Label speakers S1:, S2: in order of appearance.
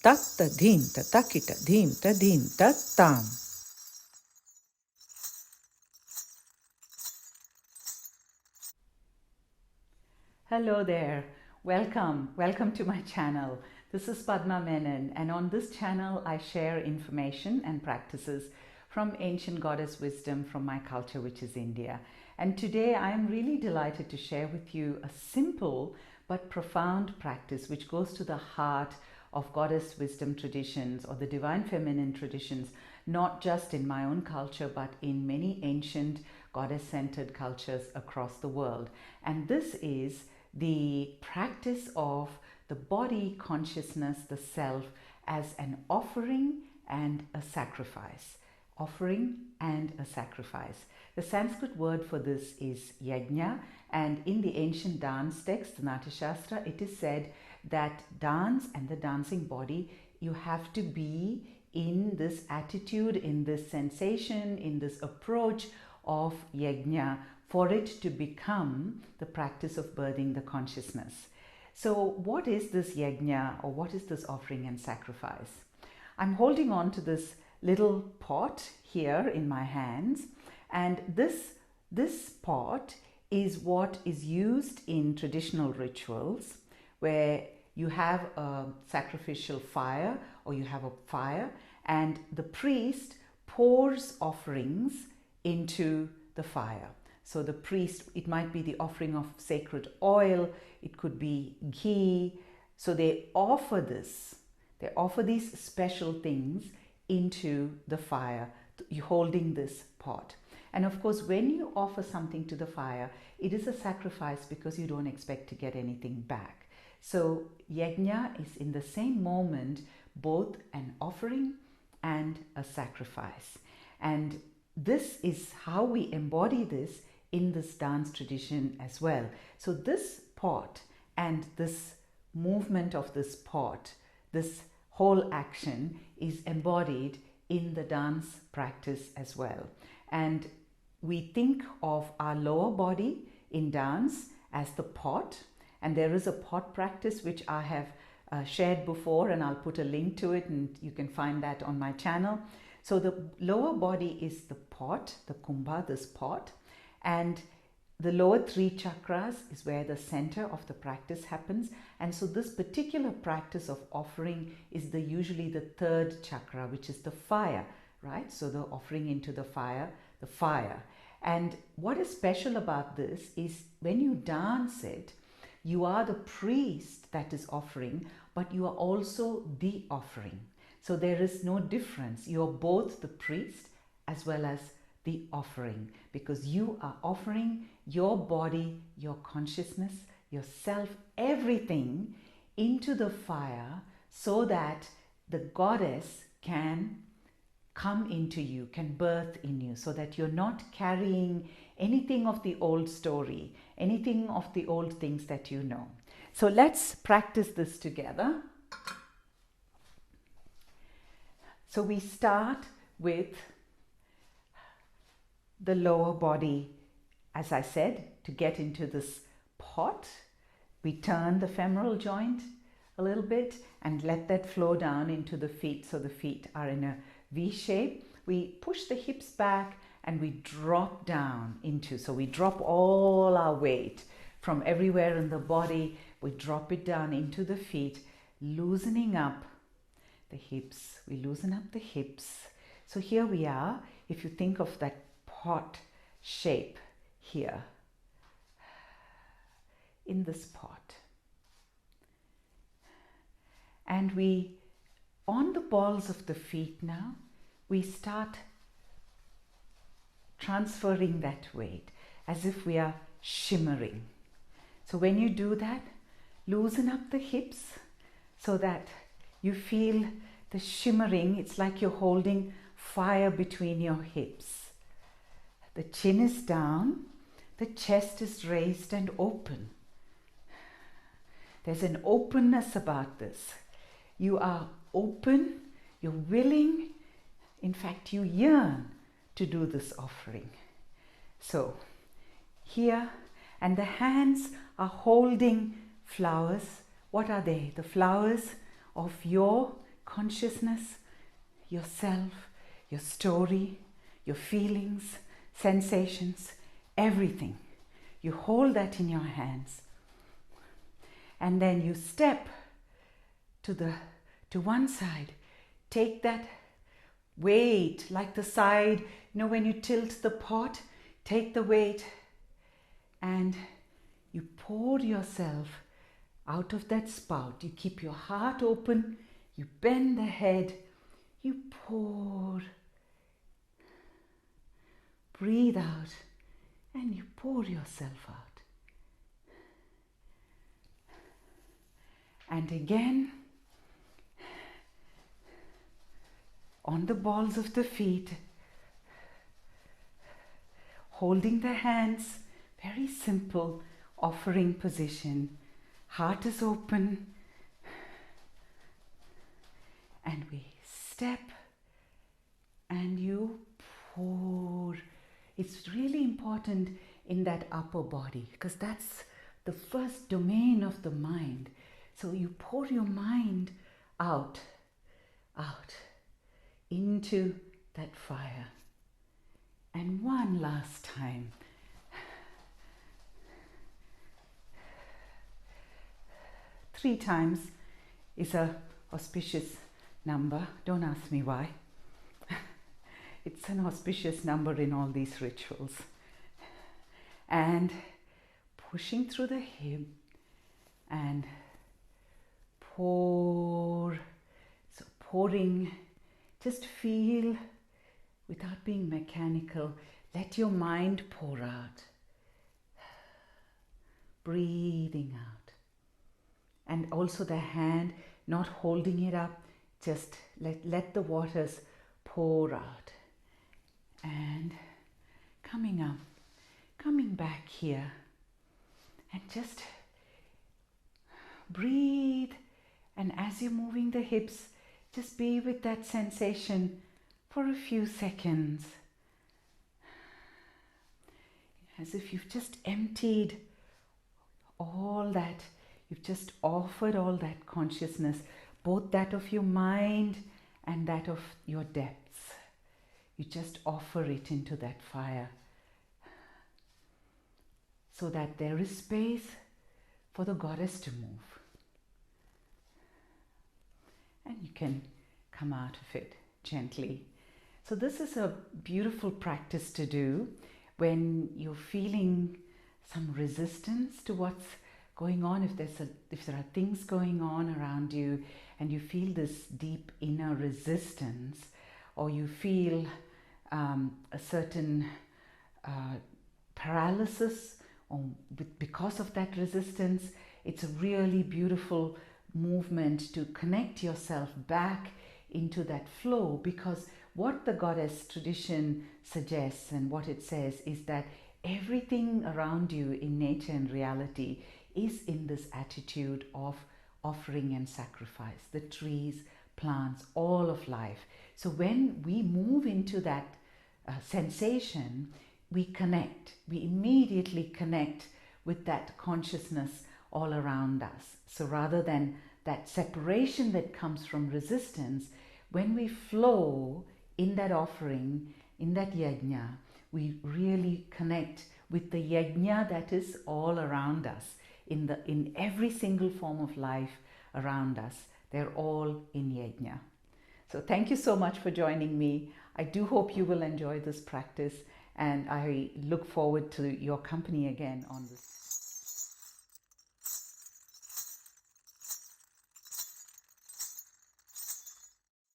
S1: tatta dhim tatakita dhim tadim tattam. Hello there, welcome to my channel. This is Padma Menon, and on this channel I share information and practices from ancient goddess wisdom from my culture, which is India. And today I am really delighted to share with you a simple but profound practice which goes to the heart of goddess wisdom traditions or the divine feminine traditions, not just in my own culture but in many ancient goddess-centered cultures across the world. And this is the practice of the body consciousness, the self, as an offering and a sacrifice. Offering and a sacrifice. The Sanskrit word for this is Yagna, and in the ancient dance text, the Natya Sastra, it is said that dance and the dancing body, you have to be in this attitude, in this sensation, in this approach of Yagna for it to become the practice of birthing the consciousness. So what is this Yagna, or what is this offering and sacrifice? I'm holding on to this little pot here in my hands, and this pot is what is used in traditional rituals where you have a sacrificial fire, or you have a fire, and the priest pours offerings into the fire. So the priest, it might be the offering of sacred oil, it could be ghee. So they offer this, they offer these special things into the fire, holding this pot. And of course, when you offer something to the fire, it is a sacrifice because you don't expect to get anything back. So Yagna is in the same moment both an offering and a sacrifice. And this is how we embody this in this dance tradition as well. So this pot and this movement of this pot, this whole action is embodied in the dance practice as well. And we think of our lower body in dance as the pot, and there is a pot practice which I have shared before, and I'll put a link to it and you can find that on my channel. So the lower body is the pot, the kumbha, this pot, and the lower three chakras is where the center of the practice happens. And so this particular practice of offering is usually the third chakra, which is the fire, right? So the offering into the fire. And what is special about this is when you dance it, you are the priest that is offering, but you are also the offering. So there is no difference. You are both the priest as well as the offering, because you are offering your body, your consciousness, yourself, everything into the fire so that the goddess can come into you, can birth in you, so that you're not carrying anything of the old story, anything of the old things that you know. So let's practice this together. So we start with the lower body, as I said, to get into this pot. We turn the femoral joint a little bit and let that flow down into the feet. So the feet are in a V shape. We push the hips back and we drop down into, so we drop all our weight from everywhere in the body. We drop it down into the feet, loosening up the hips. We loosen up the hips. So here we are. If you think of that pot shape here, in this pot, and we, on the balls of the feet now, we start transferring that weight as if we are shimmering. So when you do that, loosen up the hips so that you feel the shimmering. It's like you're holding fire between your hips. The chin is down, the chest is raised and open. There's an openness about this. You are open, you're willing, in fact you yearn to do this offering. So here, and the hands are holding flowers. What are they? The flowers of your consciousness, yourself, your story, your feelings, sensations, everything. You hold that in your hands. And then you step to one side. Take that weight, like the side, when you tilt the pot, take the weight and you pour yourself out of that spout. You keep your heart open, you bend the head, you pour, breathe out, and you pour yourself out. And again, on the balls of the feet, holding the hands, very simple offering position. Heart is open, and we step and you pour. It's really important in that upper body because that's the first domain of the mind. So you pour your mind out into that fire. And one last time. Three times is an auspicious number. Don't ask me why. It's an auspicious number in all these rituals. And pushing through the hip and pour. So pouring, just feel without being mechanical. Let your mind pour out. Breathing out. And also the hand, not holding it up, just let the waters pour out. And coming up, coming back here. And just breathe. And as you're moving the hips, just be with that sensation for a few seconds. As if you've just emptied all that. You've just offered all that consciousness, both that of your mind and that of your depths. You just offer it into that fire so that there is space for the goddess to move. And you can come out of it gently. So this is a beautiful practice to do when you're feeling some resistance to what's going on, if there are things going on around you and you feel this deep inner resistance, or you feel a certain paralysis because of that resistance, it's a really beautiful movement to connect yourself back into that flow, because what the goddess tradition suggests and what it says is that everything around you in nature and reality is in this attitude of offering and sacrifice. The trees, plants, all of life. So when we move into that sensation, we connect. We immediately connect with that consciousness all around us. So rather than that separation that comes from resistance, when we flow in that offering, in that yagna, we really connect with the yagna that is all around us. In every single form of life around us, they're all in yagna. So thank you so much for joining me. I do hope you will enjoy this practice, and I look forward to your company again on this.